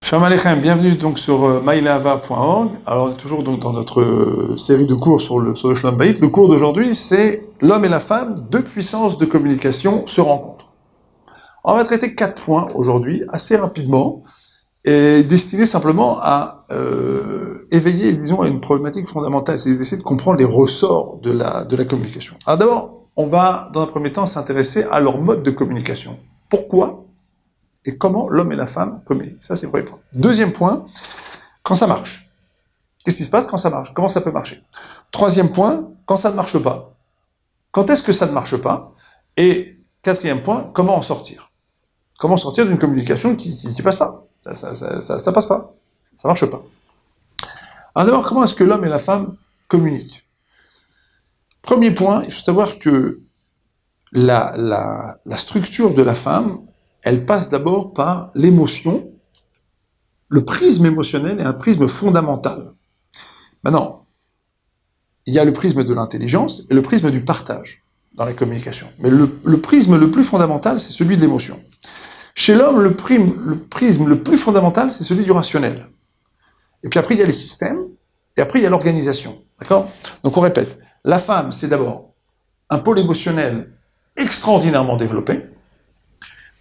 Shalom Aleichem, bienvenue donc sur myleava.org. Alors on est toujours donc dans notre série de cours sur le Shalom Bayit. Le cours d'aujourd'hui, c'est l'homme et la femme, deux puissances de communication se rencontrent. On va traiter 4 points aujourd'hui, assez rapidement, et destinés simplement à éveiller, disons, à une problématique fondamentale, c'est d'essayer de comprendre les ressorts de la communication. Alors d'abord, on va, dans un premier temps, s'intéresser à leur mode de communication. Pourquoi et comment l'homme et la femme communiquent. Ça, c'est le premier point. Deuxième point, quand ça marche. Qu'est-ce qui se passe quand ça marche? Comment ça peut marcher? Troisième point, quand ça ne marche pas. Quand est-ce que ça ne marche pas? Et quatrième point, comment en sortir? Comment sortir d'une communication qui passe pas? Ça passe pas. Ça marche pas. Alors d'abord, comment est-ce que l'homme et la femme communiquent? Premier point, il faut savoir que la structure de la femme, elle passe d'abord par l'émotion. Le prisme émotionnel est un prisme fondamental. Maintenant, il y a le prisme de l'intelligence et le prisme du partage dans la communication. Mais le prisme le plus fondamental, c'est celui de l'émotion. Chez l'homme, le prisme le plus fondamental, c'est celui du rationnel. Et puis après, il y a les systèmes, et après, il y a l'organisation. D'accord? Donc on répète, la femme, c'est d'abord un pôle émotionnel extraordinairement développé.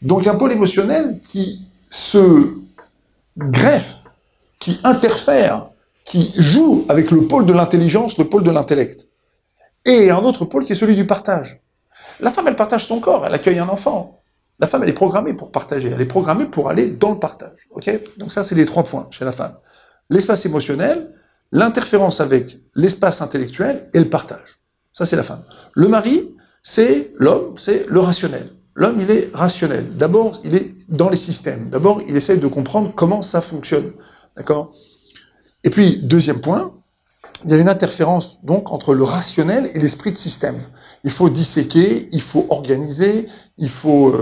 Donc un pôle émotionnel qui se greffe, qui interfère, qui joue avec le pôle de l'intelligence, le pôle de l'intellect. Et un autre pôle qui est celui du partage. La femme, elle partage son corps, elle accueille un enfant. La femme, elle est programmée pour partager, elle est programmée pour aller dans le partage. Ok? Donc ça, c'est les 3 points chez la femme. L'espace émotionnel, l'interférence avec l'espace intellectuel et le partage. Ça, c'est la femme. Le mari, c'est l'homme, c'est le rationnel. L'homme, il est rationnel. D'abord, il est dans les systèmes. D'abord, il essaye de comprendre comment ça fonctionne. D'accord? Et puis, deuxième point, il y a une interférence, donc, entre le rationnel et l'esprit de système. Il faut disséquer, il faut organiser, il faut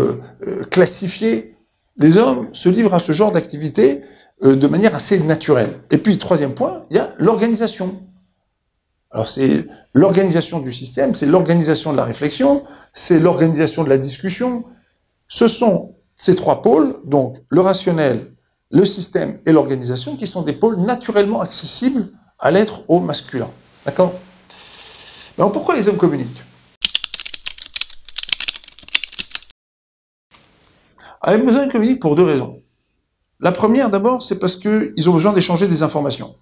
classifier. Les hommes se livrent à ce genre d'activité de manière assez naturelle. Et puis, troisième point, il y a l'organisation. Alors c'est l'organisation du système, c'est l'organisation de la réflexion, c'est l'organisation de la discussion. Ce sont ces 3 pôles, donc le rationnel, le système et l'organisation, qui sont des pôles naturellement accessibles à l'être au masculin. D'accord? Alors pourquoi les hommes communiquent? Alors les hommes communiquent pour 2 raisons. La première d'abord, c'est parce qu'ils ont besoin d'échanger des informations.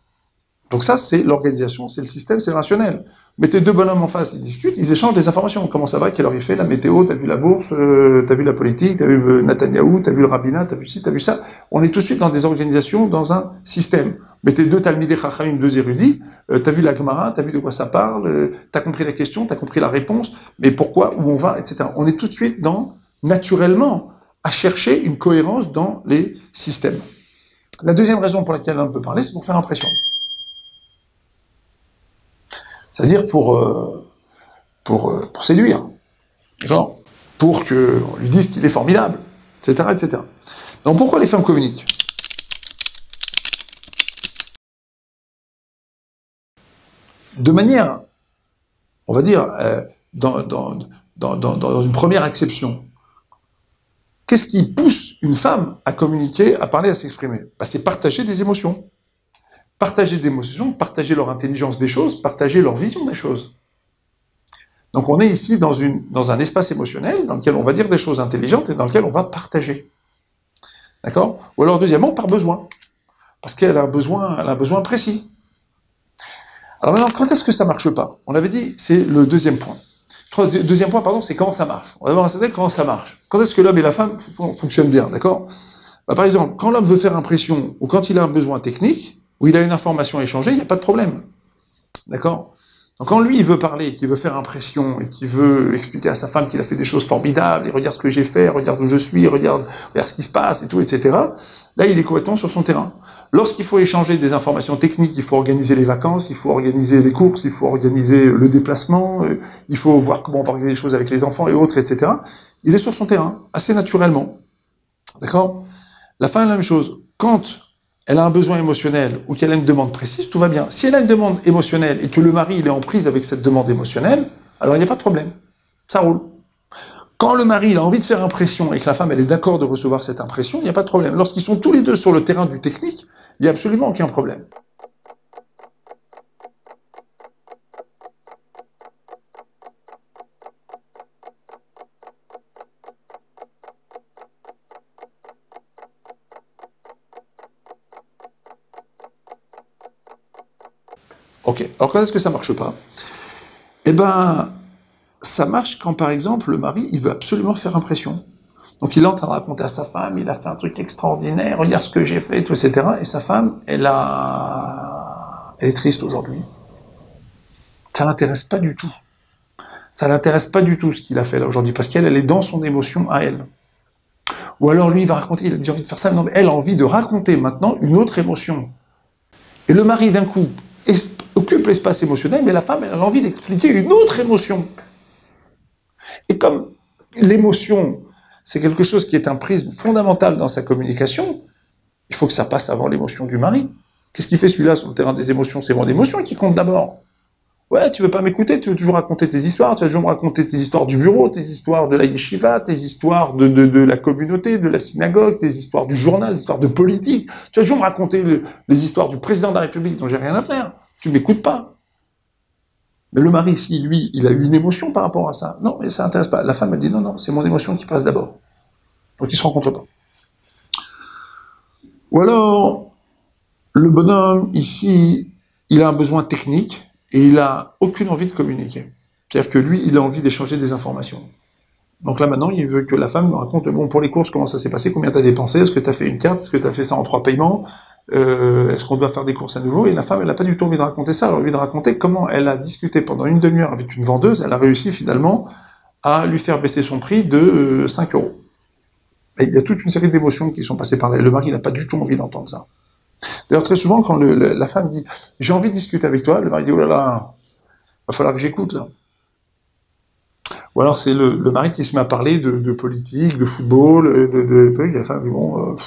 Donc ça, c'est l'organisation, c'est le système, c'est le rationnel. Mettez 2 bonhommes en face, ils discutent, ils échangent des informations. Comment ça va, quelle heure il fait, la météo, t'as vu la bourse, t'as vu la politique, t'as vu Netanyahou, t'as vu le rabbinat, t'as vu ci, t'as vu ça. On est tout de suite dans des organisations, dans un système. Mettez 2 talmidei chachamim, 2 érudits, t'as vu la Gemara, t'as vu de quoi ça parle, t'as compris la question, t'as compris la réponse, mais pourquoi, où on va, etc. On est tout de suite naturellement, à chercher une cohérence dans les systèmes. La deuxième raison pour laquelle on peut parler, c'est pour faire impression. C'est-à-dire pour séduire, genre, pour qu'on lui dise qu'il est formidable, etc., etc. Donc pourquoi les femmes communiquent? De manière, on va dire, dans une première acception, qu'est-ce qui pousse une femme à communiquer, à parler, à s'exprimer? C'est partager des émotions. Partager des émotions, partager leur intelligence des choses, partager leur vision des choses. Donc on est ici dans un espace émotionnel dans lequel on va dire des choses intelligentes et dans lequel on va partager. D'accord? Ou alors deuxièmement, par besoin. Parce qu'elle a un besoin précis. Alors maintenant, quand est-ce que ça marche pas? On avait dit, c'est le deuxième point. Deuxième point, pardon, c'est comment ça marche. On va voir comment ça marche. Quand est-ce que l'homme et la femme fonctionnent bien, d'accord? Par exemple, quand l'homme veut faire impression ou quand il a un besoin technique, où il a une information à échanger, il n'y a pas de problème. D'accord? Donc quand lui, il veut parler, qu'il veut faire impression, et qu'il veut expliquer à sa femme qu'il a fait des choses formidables, et regarde ce que j'ai fait, regarde où je suis, regarde ce qui se passe, et tout, etc., là, il est complètement sur son terrain. Lorsqu'il faut échanger des informations techniques, il faut organiser les vacances, il faut organiser les courses, il faut organiser le déplacement, il faut voir comment on va organiser les choses avec les enfants et autres, etc., il est sur son terrain, assez naturellement. D'accord? La femme, la même chose. Quand elle a un besoin émotionnel ou qu'elle a une demande précise, tout va bien. Si elle a une demande émotionnelle et que le mari il est en prise avec cette demande émotionnelle, alors il n'y a pas de problème. Ça roule. Quand le mari il a envie de faire impression et que la femme elle est d'accord de recevoir cette impression, il n'y a pas de problème. Lorsqu'ils sont tous les deux sur le terrain du technique, il n'y a absolument aucun problème. Ok, alors quand est-ce que ça marche pas? Eh ben, ça marche quand, par exemple, le mari, il veut absolument faire impression. Donc il est en train de raconter à sa femme, il a fait un truc extraordinaire, regarde ce que j'ai fait, tout, etc. Et sa femme, elle est triste aujourd'hui. Ça l'intéresse pas du tout. Ça l'intéresse pas du tout ce qu'il a fait là aujourd'hui, parce qu'elle, elle est dans son émotion à elle. Ou alors lui, il va raconter, il a déjà envie de faire ça, non, mais elle a envie de raconter maintenant une autre émotion. Et le mari, d'un coup, occupe l'espace émotionnel, mais la femme, elle a envie d'expliquer une autre émotion. Et comme l'émotion, c'est quelque chose qui est un prisme fondamental dans sa communication, il faut que ça passe avant l'émotion du mari. Qu'est-ce qu'il fait celui-là sur le terrain des émotions? C'est mon émotion qui compte d'abord. Ouais, tu veux pas m'écouter, tu veux toujours raconter tes histoires, tu vas toujours me raconter tes histoires du bureau, tes histoires de la yeshiva, tes histoires de la communauté, de la synagogue, tes histoires du journal, des histoires de politique. Tu vas toujours me raconter les histoires du président de la République dont j'ai rien à faire. Tu m'écoutes pas. Mais le mari, si lui, il a eu une émotion par rapport à ça, non, mais ça n'intéresse pas. La femme, elle dit non, non, c'est mon émotion qui passe d'abord. Donc ils se rencontrent pas. Ou alors, le bonhomme, ici, il a un besoin technique et il a aucune envie de communiquer. C'est-à-dire que lui, il a envie d'échanger des informations. Donc là, maintenant, il veut que la femme me raconte, bon, pour les courses, comment ça s'est passé, combien t'as dépensé, est-ce que t'as fait une carte, est-ce que t'as fait ça en 3 paiements, est-ce qu'on doit faire des courses à nouveau? Et la femme, elle n'a pas du tout envie de raconter ça, elle a envie de raconter comment elle a discuté pendant une demi-heure avec une vendeuse, elle a réussi finalement à lui faire baisser son prix de 5 euros. Et il y a toute une série d'émotions qui sont passées par là, et le mari n'a pas du tout envie d'entendre ça. D'ailleurs, très souvent, quand la femme dit « j'ai envie de discuter avec toi », le mari dit « oh là là, va falloir que j'écoute là ». Ou alors c'est le mari qui se met à parler de politique, de football, et la femme dit « bon,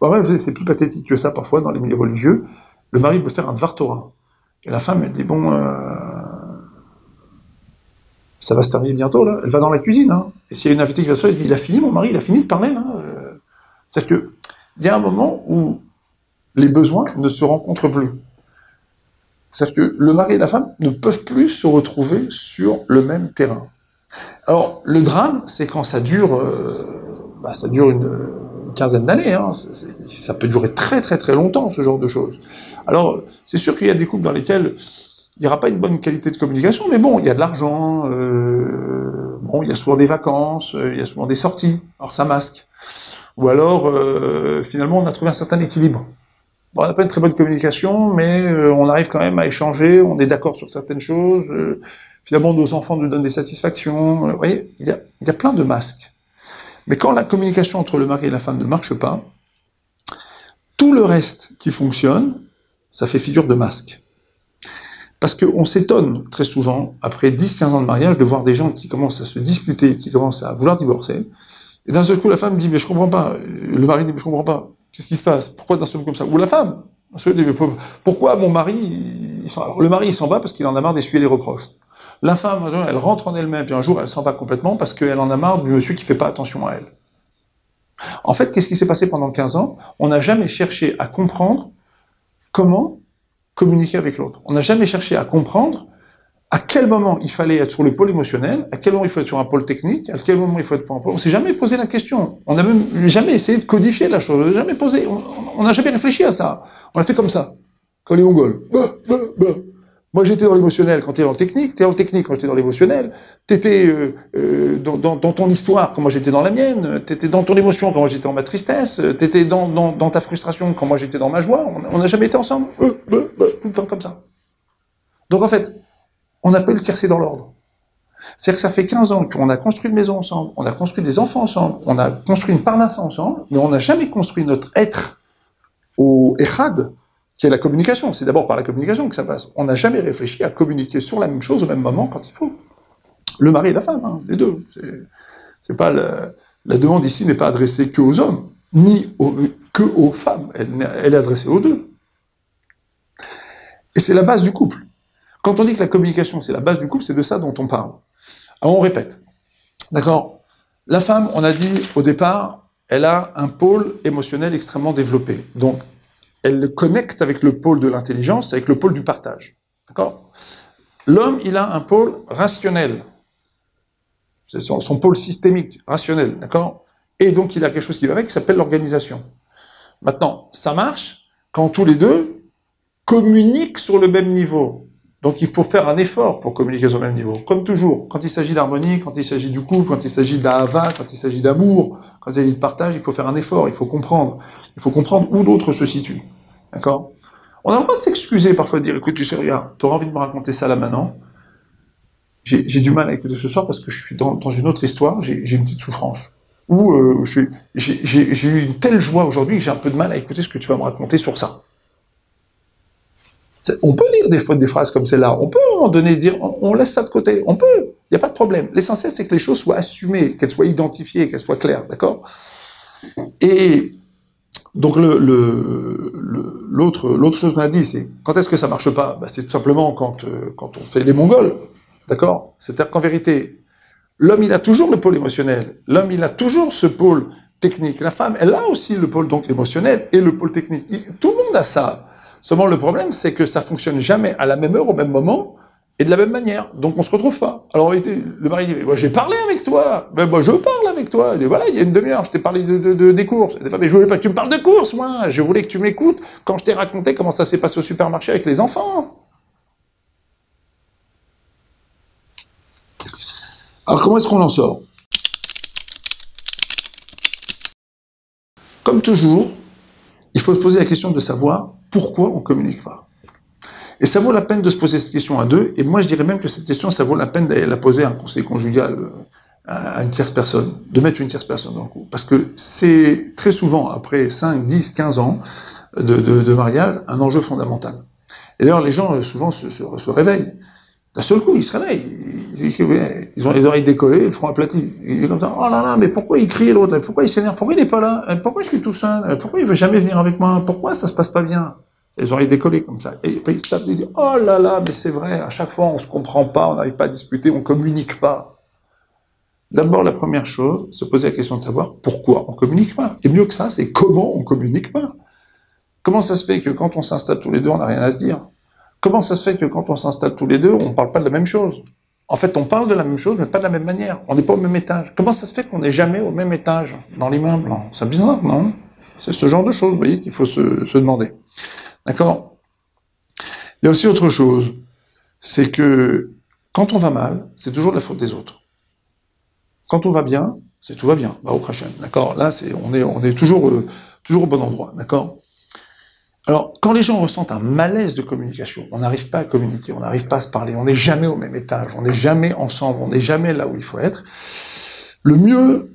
ouais, c'est plus pathétique que ça parfois dans les milieux religieux. Le mari peut faire un Dvar Torah. Et la femme, elle dit « bon, ça va se terminer bientôt là ». Elle va dans la cuisine, hein. Et s'il y a une invitée qui va se faire, elle dit « il a fini mon mari, il a fini de parler là ». C'est-à-dire que il y a un moment où les besoins ne se rencontrent plus. C'est-à-dire que le mari et la femme ne peuvent plus se retrouver sur le même terrain. Alors, le drame, c'est quand ça dure, ça dure une quinzaine d'années. Hein. Ça peut durer très très très longtemps, ce genre de choses. Alors, c'est sûr qu'il y a des couples dans lesquels il n'y aura pas une bonne qualité de communication, mais bon, il y a de l'argent, bon, il y a souvent des vacances, il y a souvent des sorties, alors ça masque. Ou alors, finalement, on a trouvé un certain équilibre. Bon, on n'a pas une très bonne communication, mais on arrive quand même à échanger, on est d'accord sur certaines choses, finalement nos enfants nous donnent des satisfactions, vous voyez, il y a plein de masques. Mais quand la communication entre le mari et la femme ne marche pas, tout le reste qui fonctionne, ça fait figure de masque. Parce qu'on s'étonne très souvent, après 10-15 ans de mariage, de voir des gens qui commencent à se disputer, qui commencent à vouloir divorcer, et d'un seul coup la femme dit « mais je comprends pas », le mari dit « mais je comprends pas ». Qu'est-ce qui se passe? Pourquoi d'un seul coup comme ça? Ou la femme. Pourquoi mon mari, alors le mari il s'en va parce qu'il en a marre d'essuyer les reproches. La femme, elle rentre en elle-même, puis un jour elle s'en va complètement parce qu'elle en a marre du monsieur qui fait pas attention à elle. En fait, qu'est-ce qui s'est passé pendant 15 ans? On n'a jamais cherché à comprendre comment communiquer avec l'autre. On n'a jamais cherché à comprendre à quel moment il fallait être sur le pôle émotionnel, à quel moment il faut être sur un pôle technique, à quel moment il faut être sur un pôle... On s'est jamais posé la question. On n'a même jamais essayé de codifier la chose. On n'a jamais posé. On n'a jamais réfléchi à ça. On l'a fait comme ça. Comme les Mongols. Moi, j'étais dans l'émotionnel quand t'es dans le technique. T'es dans le technique quand j'étais dans l'émotionnel. T'étais dans ton histoire quand moi j'étais dans la mienne. T'étais dans ton émotion quand moi j'étais dans ma tristesse. T'étais dans ta frustration quand moi j'étais dans ma joie. On n'a jamais été ensemble. Tout le temps comme ça. Donc en fait, on n'a pas eu le tiercé dans l'ordre. C'est-à-dire que ça fait 15 ans qu'on a construit une maison ensemble, on a construit des enfants ensemble, on a construit une parnasse ensemble, mais on n'a jamais construit notre être au Echad, qui est la communication. C'est d'abord par la communication que ça passe. On n'a jamais réfléchi à communiquer sur la même chose au même moment quand il faut. Le mari et la femme, hein, les deux. C'est pas la demande ici n'est pas adressée que aux hommes, ni que aux femmes. Elle est adressée aux deux. Et c'est la base du couple. Quand on dit que la communication, c'est la base du couple, c'est de ça dont on parle. Alors on répète. D'accord? La femme, on a dit au départ, elle a un pôle émotionnel extrêmement développé. Donc, elle le connecte avec le pôle de l'intelligence, avec le pôle du partage. D'accord? L'homme, il a un pôle rationnel. C'est son pôle systémique, rationnel. D'accord? Et donc, il a quelque chose qui va avec, qui s'appelle l'organisation. Maintenant, ça marche quand tous les deux communiquent sur le même niveau. Donc, il faut faire un effort pour communiquer sur le même niveau. Comme toujours, quand il s'agit d'harmonie, quand il s'agit du couple, quand il s'agit d'ahava, quand il s'agit d'amour, quand il s'agit de partage, il faut faire un effort, il faut comprendre. Il faut comprendre où l'autre se situe. D'accord? On a le droit de s'excuser parfois, de dire, écoute, tu sais, regarde, t'auras envie de me raconter ça là maintenant. J'ai du mal à écouter ce soir parce que je suis dans une autre histoire, j'ai une petite souffrance. Ou j'ai eu une telle joie aujourd'hui que j'ai un peu de mal à écouter ce que tu vas me raconter sur ça. On peut dire des phrases comme celle-là, on peut à un moment donné dire, on laisse ça de côté, on peut, il n'y a pas de problème. L'essentiel, c'est que les choses soient assumées, qu'elles soient identifiées, qu'elles soient claires, d'accord? Et donc l'autre chose qu'on a dit, c'est quand est-ce que ça marche pas? C'est tout simplement quand on fait les Mongols, d'accord? C'est-à-dire qu'en vérité, l'homme, il a toujours le pôle émotionnel. L'homme, il a toujours ce pôle technique. La femme, elle a aussi le pôle donc émotionnel et le pôle technique. Tout le monde a ça. Seulement, le problème, c'est que ça fonctionne jamais à la même heure, au même moment, et de la même manière. Donc, on se retrouve pas. Alors, en réalité, le mari dit, moi, j'ai parlé avec toi. Ben, moi, je parle avec toi. Il dit, voilà, il y a une demi-heure, je t'ai parlé des courses. Il dit, mais je voulais pas que tu me parles de courses, moi. Je voulais que tu m'écoutes quand je t'ai raconté comment ça s'est passé au supermarché avec les enfants. Alors, comment est-ce qu'on en sort? Comme toujours, il faut se poser la question de savoir pourquoi on communique pas. Et ça vaut la peine de se poser cette question à deux, et moi je dirais même que cette question, ça vaut la peine d'aller la poser à un conseil conjugal, à une tierce personne, de mettre une tierce personne dans le coup. Parce que c'est très souvent, après 5, 10, 15 ans de mariage, un enjeu fondamental. Et d'ailleurs, les gens souvent se réveillent. D'un seul coup, ils se réveillent. Ils ont les oreilles décollées, le front aplati. Il est comme ça, oh là là, mais pourquoi il crie l'autre? Pourquoi il s'énerve? Pourquoi il n'est pas là? Pourquoi je suis tout seul? Pourquoi il veut jamais venir avec moi? Pourquoi ça se passe pas bien? Les oreilles décollées comme ça. Et puis il se tape, il dit, oh là là, mais c'est vrai, à chaque fois on se comprend pas, on n'arrive pas à discuter, on communique pas. D'abord, la première chose, se poser la question de savoir pourquoi on communique pas. Et mieux que ça, c'est comment on communique pas. Comment ça se fait que quand on s'installe tous les deux, on n'a rien à se dire? Comment ça se fait que quand on s'installe tous les deux, on ne parle pas de la même chose? En fait, on parle de la même chose, mais pas de la même manière. On n'est pas au même étage. Comment ça se fait qu'on n'est jamais au même étage dans l'immeuble? C'est bizarre, non? C'est ce genre de choses, vous voyez, qu'il faut se demander. D'accord? Il y a aussi autre chose, c'est que quand on va mal, c'est toujours de la faute des autres. Quand on va bien, c'est tout va bien. Au Hashem, d'accord? Là, on est toujours au bon endroit, d'accord? Alors, quand les gens ressentent un malaise de communication, on n'arrive pas à communiquer, on n'arrive pas à se parler, on n'est jamais au même étage, on n'est jamais ensemble, on n'est jamais là où il faut être. Le mieux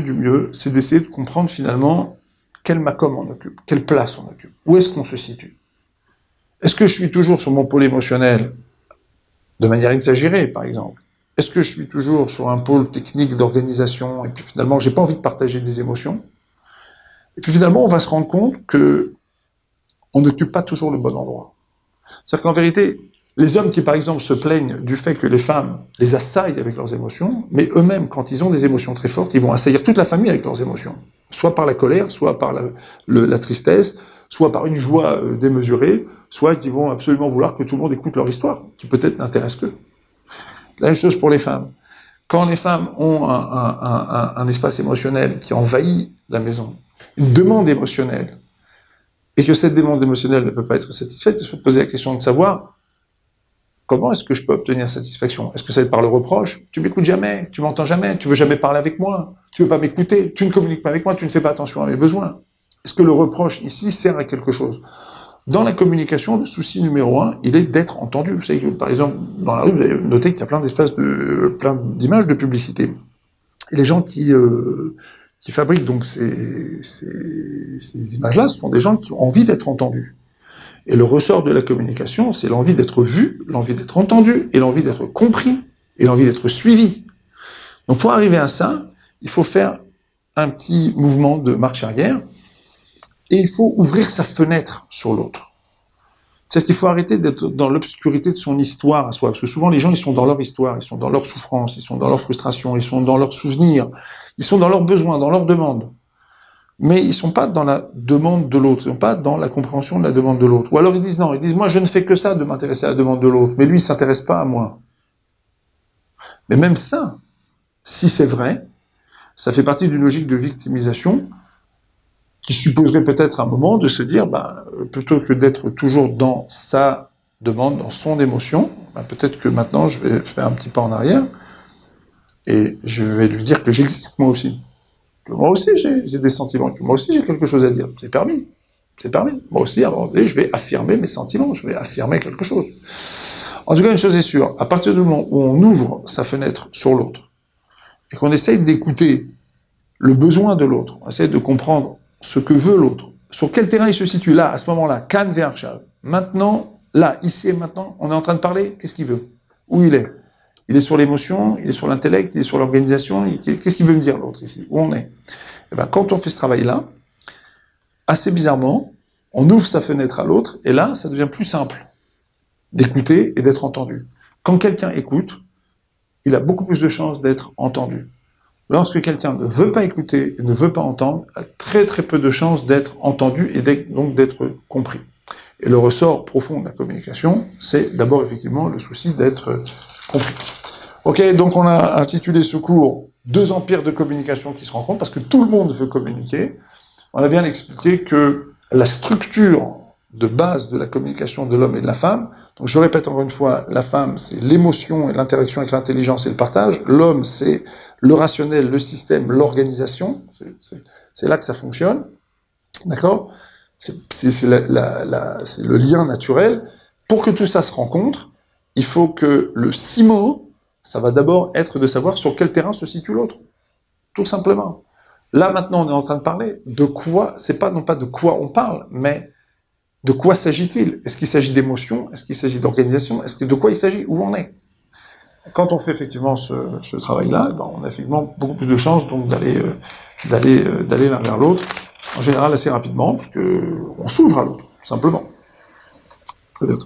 du mieux, c'est d'essayer de comprendre finalement quel makom on occupe, quelle place on occupe, où est-ce qu'on se situe. Est-ce que je suis toujours sur mon pôle émotionnel, de manière exagérée, par exemple? Est-ce que je suis toujours sur un pôle technique d'organisation, et puis finalement, j'ai pas envie de partager des émotions? Et puis finalement, on va se rendre compte que on n'occupe pas toujours le bon endroit. C'est-à-dire qu'en vérité, les hommes qui, par exemple, se plaignent du fait que les femmes les assaillent avec leurs émotions, mais eux-mêmes, quand ils ont des émotions très fortes, ils vont assaillir toute la famille avec leurs émotions. Soit par la colère, soit par la tristesse, soit par une joie démesurée, soit qu'ils vont absolument vouloir que tout le monde écoute leur histoire, qui peut-être n'intéresse qu'eux. La même chose pour les femmes. Quand les femmes ont un espace émotionnel qui envahit la maison, une demande émotionnelle, et que cette demande émotionnelle ne peut pas être satisfaite, il faut poser la question de savoir comment est-ce que je peux obtenir satisfaction? Est-ce que ça va être par le reproche? Tu m'écoutes jamais, tu m'entends jamais, tu veux jamais parler avec moi, tu veux pas m'écouter, tu ne communiques pas avec moi, tu ne fais pas attention à mes besoins. Est-ce que le reproche ici sert à quelque chose? Dans la communication, le souci numéro 1, il est d'être entendu. Vous savez que, par exemple, dans la rue, vous avez noté qu'il y a plein d'images de publicité. Et les gens qui fabriquent donc ces images-là, ce sont des gens qui ont envie d'être entendus. Et le ressort de la communication, c'est l'envie d'être vu, l'envie d'être entendu, et l'envie d'être compris, et l'envie d'être suivi. Donc pour arriver à ça, il faut faire un petit mouvement de marche arrière, et il faut ouvrir sa fenêtre sur l'autre. C'est-à-dire qu'il faut arrêter d'être dans l'obscurité de son histoire à soi, parce que souvent les gens, ils sont dans leur histoire, ils sont dans leur souffrance, ils sont dans leur frustration, ils sont dans leurs souvenirs, ils sont dans leurs besoins, dans leurs demandes. Mais ils sont pas dans la demande de l'autre, ils sont pas dans la compréhension de la demande de l'autre. Ou alors ils disent non, ils disent moi je ne fais que ça de m'intéresser à la demande de l'autre, mais lui il s'intéresse pas à moi. Mais même ça, si c'est vrai, ça fait partie d'une logique de victimisation qui supposerait peut-être un moment de se dire, plutôt que d'être toujours dans sa demande, dans son émotion, peut-être que maintenant je vais faire un petit pas en arrière et je vais lui dire que j'existe moi aussi. Que moi aussi j'ai des sentiments, que moi aussi j'ai quelque chose à dire. C'est permis. C'est permis. Moi aussi, à un moment donné, je vais affirmer mes sentiments, je vais affirmer quelque chose. En tout cas, une chose est sûre, à partir du moment où on ouvre sa fenêtre sur l'autre, et qu'on essaye d'écouter le besoin de l'autre, on essaye de comprendre ce que veut l'autre, sur quel terrain il se situe là, à ce moment-là, Kan Ve'Arshav. Maintenant, là, ici et maintenant, on est en train de parler, qu'est-ce qu'il veut? Où il est? Il est sur l'émotion, il est sur l'intellect, il est sur l'organisation, qu'est-ce qu'il veut me dire l'autre ici? Où on est? Et quand on fait ce travail-là, assez bizarrement, on ouvre sa fenêtre à l'autre, et là, ça devient plus simple d'écouter et d'être entendu. Quand quelqu'un écoute, il a beaucoup plus de chances d'être entendu. Lorsque quelqu'un ne veut pas écouter et ne veut pas entendre, il a très très peu de chances d'être entendu et donc d'être compris. Et le ressort profond de la communication, c'est d'abord effectivement le souci d'être compris. Ok, donc on a intitulé ce cours « 2 empires de communication qui se rencontrent » parce que tout le monde veut communiquer. On a bien expliqué que la structure de base de la communication de l'homme et de la femme, donc je répète encore une fois, la femme c'est l'émotion et l'interaction avec l'intelligence et le partage, l'homme c'est le rationnel, le système, l'organisation, c'est là que ça fonctionne, d'accord? C'est le lien naturel. Pour que tout ça se rencontre, il faut que le CIMO, ça va d'abord être de savoir sur quel terrain se situe l'autre, tout simplement. Là maintenant on est en train de parler de quoi, c'est pas non pas de quoi on parle, mais de quoi s'agit-il? Est-ce qu'il s'agit d'émotion? Est-ce qu'il s'agit d'organisation? De quoi il s'agit? Où on est? Quand on fait effectivement ce travail-là, on a effectivement beaucoup plus de chances donc d'aller l'un vers l'autre, en général assez rapidement, parce que on s'ouvre à l'autre, tout simplement. Très bien.